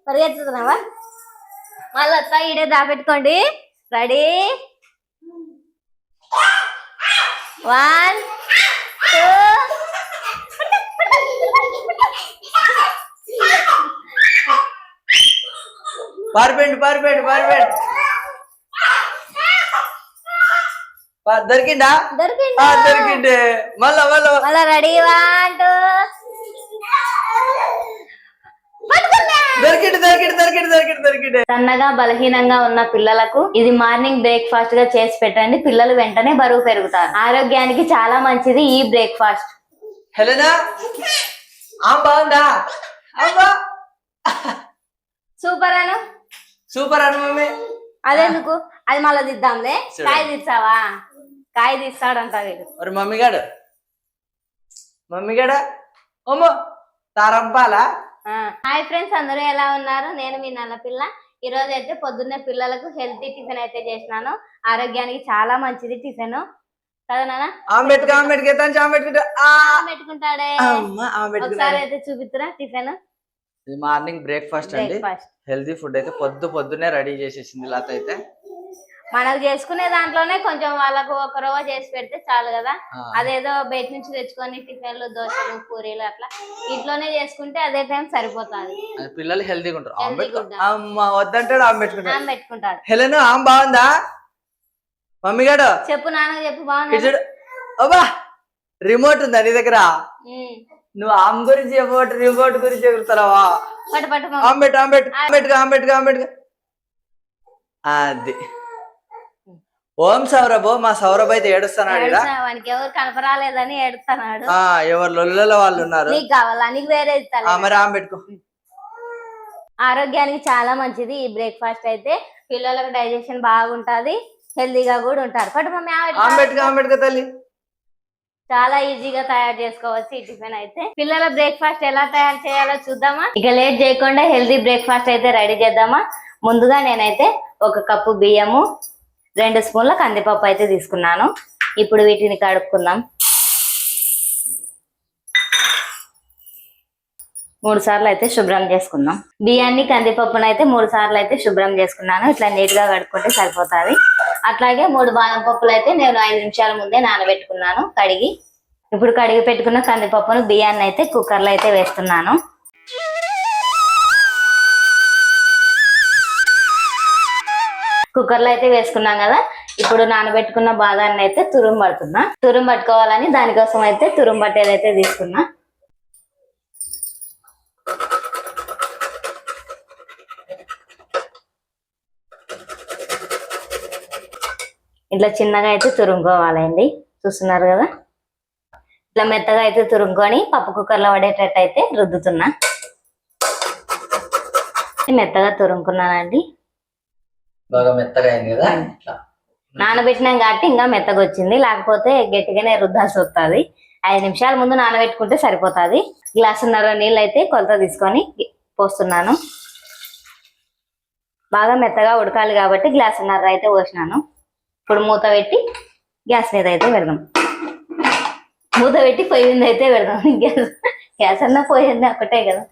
పరిగెత్తుతున్నావా? మళ్ళీ వస్తా, ఈడే దాపెట్టుకోండి. రెడీ 1 2. పారిపోయింది దొరికిందా? దొరికింది. మళ్ళా రెడీ 1 2. దొరికింది. సన్నగా బలహీనంగా ఉన్న పిల్లలకు ఇది మార్నింగ్ బ్రేక్ఫాస్ట్ గా చేసి పెట్టండి. పిల్లలు వెంటనే బరువు పెరుగుతారు. ఆరోగ్యానికి చాలా మంచిది ఈ బ్రేక్ఫాస్ట్. హెలెనా బాగుందా? సూపర్ అను మమ్మీ. అదెందుకు? అది మళ్ళీ దిద్దాంలే. కాయ తీస్తావా? కాయ తీస్తాడంట వీడు. మరి మమ్మీగాడ అమ్మో తారంపాలా. హాయ్ ఫ్రెండ్స్, అందరూ ఎలా ఉన్నారు? నేను మీ నల్ల పిల్ల. ఈ రోజు అయితే పొద్దున్నే పిల్లలకు హెల్తీ టిఫిన్ అయితే చేసినాను. ఆరోగ్యానికి చాలా మంచిది టిఫిన్ కదా నాన్న? పెట్టుకుంటాడే. ఒకసారి అయితే చూపిస్తురా టిఫిన్. మార్నింగ్ బ్రేక్ఫాస్ట్ అండి. హెల్తీ ఫుడ్ అయితే పొద్దున్నే రెడీ చేసేసింది లత అయితే. మనకు చేసుకునే దాంట్లోనే కొంచెం వాళ్ళకు ఒక రవ్వ చేసి పెడితే చాలు కదా. అదేదో బయట నుంచి తెచ్చుకొని టిఫిన్లు, దోశలు, పూరీలు అట్లా ఇంట్లోనే చేసుకుంటే అదే టైం సరిపోతుంది. పిల్లలు హెల్తీగా ఉంటారు. వద్దంటాడు పెట్టుకుంటాడు. హెలెను బాగుందా? మమ్మీ గారు చెప్పు, నాన్న చెప్పు. బాగుంది. అబ్బా రిమోట్ ఉందా నీ దగ్గర? నువ్వు ఆమె గురించి రిమోట్ గురించి ఎగురుతావా? అది ఓం సౌరభ్. మా సౌరభ్ అయితే ఏడుస్తున్నాడు. వానికి ఎవరు కనపరాలేదని ఏడుస్తున్నాడు. ఎవరు లొల్లలో వాళ్ళు ఉన్నారు. నీకు కావాలా? నీకు వేరే ఇస్తాను. మరి ఆమె పెట్టుకో. ఆరోగ్యానికి చాలా మంచిది ఈ బ్రేక్ఫాస్ట్ అయితే. పిల్లలకు డైజెషన్ బాగుంటది, హెల్దీగా కూడా ఉంటారు. పట్టు మమ్మీ. పెట్టుకో తల్లి. చాలా ఈజీగా తయారు చేసుకోవచ్చు ఈ టిఫిన్ అయితే. పిల్లల బ్రేక్ఫాస్ట్ ఎలా తయారు చేయాలో చూద్దామా? ఇక లేట్ చేయకుండా హెల్దీ బ్రేక్ఫాస్ట్ అయితే రెడీ చేద్దామా? ముందుగా నేనైతే 1 కప్పు బియ్యము, 2 స్పూన్ల కందిపప్పు అయితే తీసుకున్నాను. ఇప్పుడు వీటిని కడుక్కుందాం. 3 సార్లు అయితే శుభ్రం చేసుకుందాం. బియ్యాన్ని, కందిపప్పును అయితే 3 సార్లు అయితే శుభ్రం చేసుకున్నాను. ఇట్లా నీట్ గా కడుక్కుంటే సరిపోతుంది. అట్లాగే 3 బాదం పప్పులు అయితే నేను 5 నిమిషాల ముందే నానబెట్టుకున్నాను కడిగి. ఇప్పుడు కడిగి పెట్టుకున్న కందిపప్పును, బియ్యాన్ని అయితే కుక్కర్లో అయితే వేస్తున్నాను. కుక్కర్లో అయితే వేసుకున్నాం కదా. ఇప్పుడు నానబెట్టుకున్న బాదాన్ని అయితే తురుము పడుతున్నా. తురుము పట్టుకోవాలని దానికోసం అయితే తురుము పట్టేదైతే తీసుకున్నా. ఇట్లా చిన్నగా అయితే తురుముకోవాలండి. చూస్తున్నారు కదా, ఇట్లా మెత్తగా అయితే తురుముకొని పప్పు కుక్కర్లో పడేటట్టు అయితే రుద్దుతున్నా. మెత్తగా తురుముకున్నానండి. బాగా మెత్తగా అయింది కదా. నానబెట్టినాం కాబట్టి ఇంకా మెత్తగా వచ్చింది, లేకపోతే గట్టిగానే రుద్దాల్సి వస్తుంది. 5 నిమిషాల ముందు నానబెట్టుకుంటే సరిపోతుంది. గ్లాసున్నర నీళ్ళు అయితే కొలత తీసుకొని పోస్తున్నాను. బాగా మెత్తగా ఉడకాలి కాబట్టి గ్లాసున్నర అయితే పోసినాను. ఇప్పుడు మూత పెట్టి గ్యాస్ మీద అయితే పెడదాం. మూత పెట్టి పొయ్యి మీద అయితే పెడదాం. గ్యాస్ అన్నా పొయ్యి ఒకటే కదా.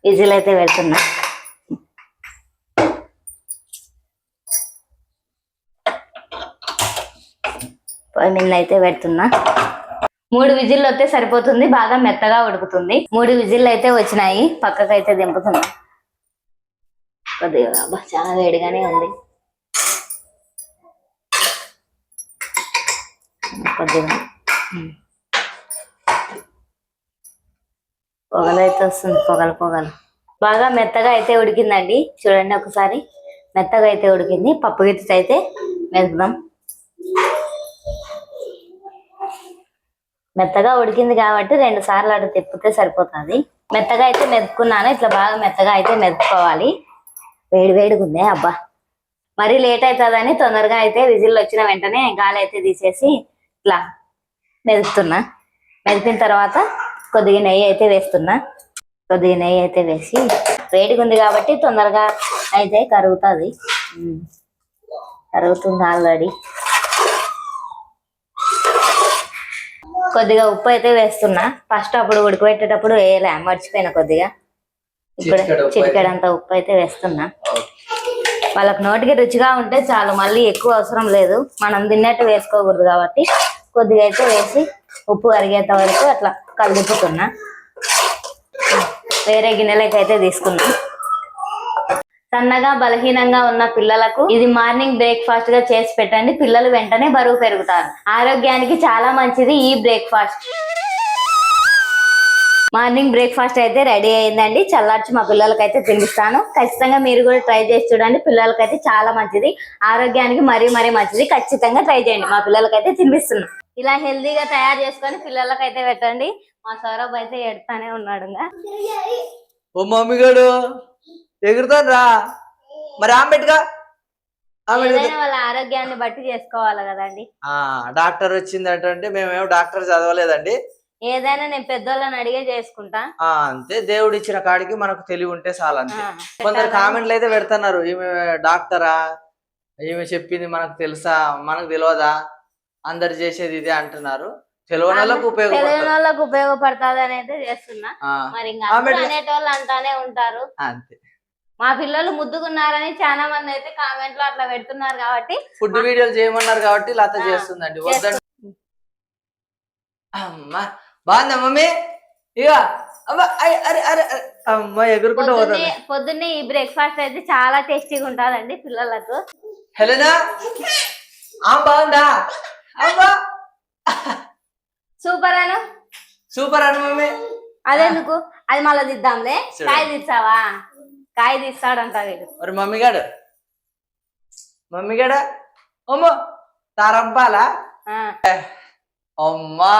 విజిల్ అయితే పెడుతున్నా. పొయ్యి మీద అయితే పెడుతున్నా. 3 విజిల్లు వస్తే సరిపోతుంది. బాగా మెత్తగా ఉడుకుతుంది. 3 విజిల్లు అయితే వచ్చినాయి. పక్కకు అయితే దింపుతున్నా. కొద్దిగా చాలా వేడిగానే ఉంది. కొద్దిగా పొగలైతే వస్తుంది. పొగలు బాగా మెత్తగా అయితే ఉడికిందండి. చూడండి ఒకసారి, మెత్తగా అయితే ఉడికింది. పప్పు గిట్ట అయితే మెదుపుదాం. మెత్తగా ఉడికింది కాబట్టి 2 సార్లు అటు తిప్పితే సరిపోతుంది. మెత్తగా అయితే మెదుపుకున్నాను. ఇట్లా బాగా మెత్తగా అయితే మెదుపుకోవాలి. వేడిగా ఉంది. అబ్బా మరీ లేట్ అవుతుందని తొందరగా అయితే విజిల్ వచ్చిన వెంటనే గాలి అయితే తీసేసి ఇట్లా మెదుపుతున్నా. మెదిపిన తర్వాత కొద్దిగా నెయ్యి అయితే వేస్తున్నా. కొద్దిగా నెయ్యి అయితే వేసి, వేడిగా ఉంది కాబట్టి తొందరగా అయితే కరుగుతుంది ఆల్రెడీ. కొద్దిగా ఉప్పు అయితే వేస్తున్నా. ఫస్ట్ అప్పుడు ఉడకబెట్టేటప్పుడు వేయలే, మర్చిపోయినా కొద్దిగా. ఇప్పుడు చిటికెడు ఉప్పు చిటికెడంత ఉప్పు అయితే వేస్తున్నా. ఓకే. వాళ్ళకి నోటికి రుచిగా ఉంటే చాలు, మళ్ళీ ఎక్కువ అవసరం లేదు. మనం తిన్నట్టు వేసుకోకూడదు కాబట్టి కొద్దిగా అయితే వేసి ఉప్పు కరిగేంత వరకు అట్లా కలుపుతున్నా. వేరే గిన్నెలకి అయితే తీసుకున్నా. సన్నగా బలహీనంగా ఉన్న పిల్లలకు ఇది మార్నింగ్ బ్రేక్ఫాస్ట్ గా చేసి పెట్టండి. పిల్లలు వెంటనే బరువు పెరుగుతారు. ఆరోగ్యానికి చాలా మంచిది ఈ బ్రేక్ఫాస్ట్. మార్నింగ్ బ్రేక్ఫాస్ట్ అయితే రెడీ అయిందండి. చల్లార్చి మా పిల్లలకైతే తినిపిస్తాను. ఖచ్చితంగా మీరు కూడా ట్రై చేసి చూడండి. పిల్లలకైతే చాలా మంచిది, ఆరోగ్యానికి మరీ మంచిది. ఖచ్చితంగా ట్రై చేయండి. మా పిల్లలకైతే తినిపిస్తున్నాం. ఇలా హెల్దీగా తయారు చేసుకొని పిల్లలకైతే పెట్టండి. మా సౌరభ్ అయితే ఎడతానే ఉన్నాడు. ఓ మమ్మీ గారు ఎగురుతాను రా, మరి ఆమెట్టుగా ఏదైనా వాళ్ళ ఆరోగ్యాన్ని బట్టి చేసుకోవాలి కదండి. డాక్టర్ వచ్చిందంటే మేమేమో డాక్టర్ చదవలేదండి. ఏదైనా నేను పెద్దోళ్ళని అడిగే చేసుకుంటా. అంతే, దేవుడు ఇచ్చిన కాడికి మనకు తెలివి ఉంటే చాలు అంతే. కొందరు కామెంట్లు అయితే పెడుతున్నారు, ఈమె డాక్టరా, ఈమె చెప్పింది మనకు తెలుసా, మనకు తెలియదా, అందరు చేసేది ఇదే అంటున్నారు. తెలియని వాళ్ళకు ఉపయోగపడుతుంది అని అయితే చేస్తున్నా. మరి ఇంకా అనేటోళ్ళు అంటానే ఉంటారు. అంతే. మా పిల్లలు ముద్దుకున్నారని చాలా మంది అయితే కామెంట్ లో అట్లా పెడుతున్నారు కాబట్టి ఫుడ్ వీడియోలు చేయమన్నారు కాబట్టి లత చేస్తుందండి. వద్దండి. అమ్మా బాగుందా మమ్మీ? ఇక అమ్మ ఎగురుకుంటూ పోతుంది. పొద్దున్నే ఈ బ్రేక్ఫాస్ట్ అయితే చాలా టేస్టీగా ఉంటుందండి పిల్లలకు. హెలెనా బాగుందా? అమ్మా సూపర్ అను. సూపర్ అను మమ్మీ. అదెందుకు, అది మళ్ళీ దిద్దాంలే. కాయ తీస్తావా? కాయ తీస్తాడంట వీడు. మరి మమ్మీగాడు అమ్మో తారంపాలా? అమ్మా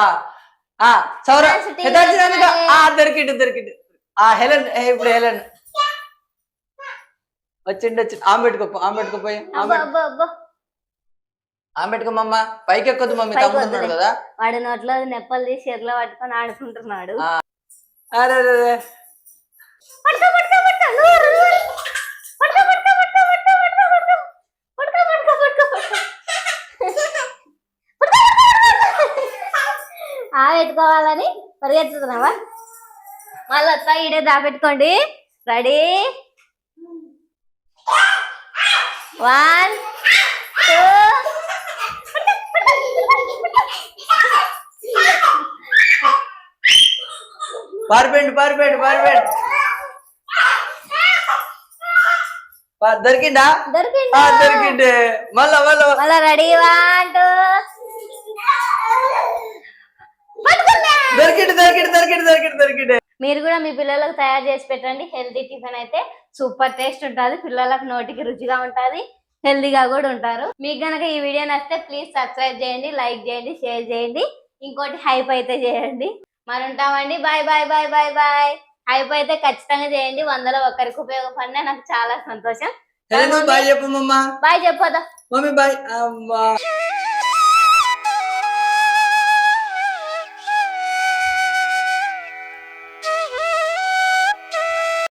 దొరికిండు. హెలెన్ ఇప్పుడు హెలెన్ వచ్చిండు. ఆమెట్టుకోపోయి ఆమెట్టుకోమమ్మ. పైకి ఎక్కొద్దు మమ్మీ, తమ్ముడున్నాడు కదా. వాడి నోట్లో నెప్పలు తీసి ఎర్లో పట్టుకొని ఆడుకుంటున్నాడు. అరే పెట్టుకోవాలని పరిగెత్తుతున్నావా? మళ్ళీ వస్తా, ఈడే దాపెట్టుకోండి. రెడీ, 1 2. పారిపోయిండు. దొరికిండా? దొరికిండే. మళ్ళా రెడీ, 1 2. దొరికిండు. మీరు కూడా మీ పిల్లలకు తయారు చేసి పెట్టండి. హెల్తీ టిఫిన్ అయితే సూపర్ టేస్ట్ ఉంటుంది. పిల్లలకు నోటికి రుచిగా ఉంటుంది, హెల్తీగా కూడా ఉంటారు. మీకు గనక ఈ వీడియో నచ్చితే ప్లీజ్ సబ్స్క్రైబ్ చేయండి, లైక్ చేయండి, షేర్ చేయండి. ఇంకోటి హైప్ అయితే చేయండి. మరి ఉంటామండి. బాయ్. హైప్ అయితే ఖచ్చితంగా చేయండి. 100లో ఒకరికి ఉపయోగపడినా నాకు చాలా సంతోషం. బాయ్ చెప్పు మమ్మా. బాయ్ చెప్పదా మమ్మీ. బాయ్.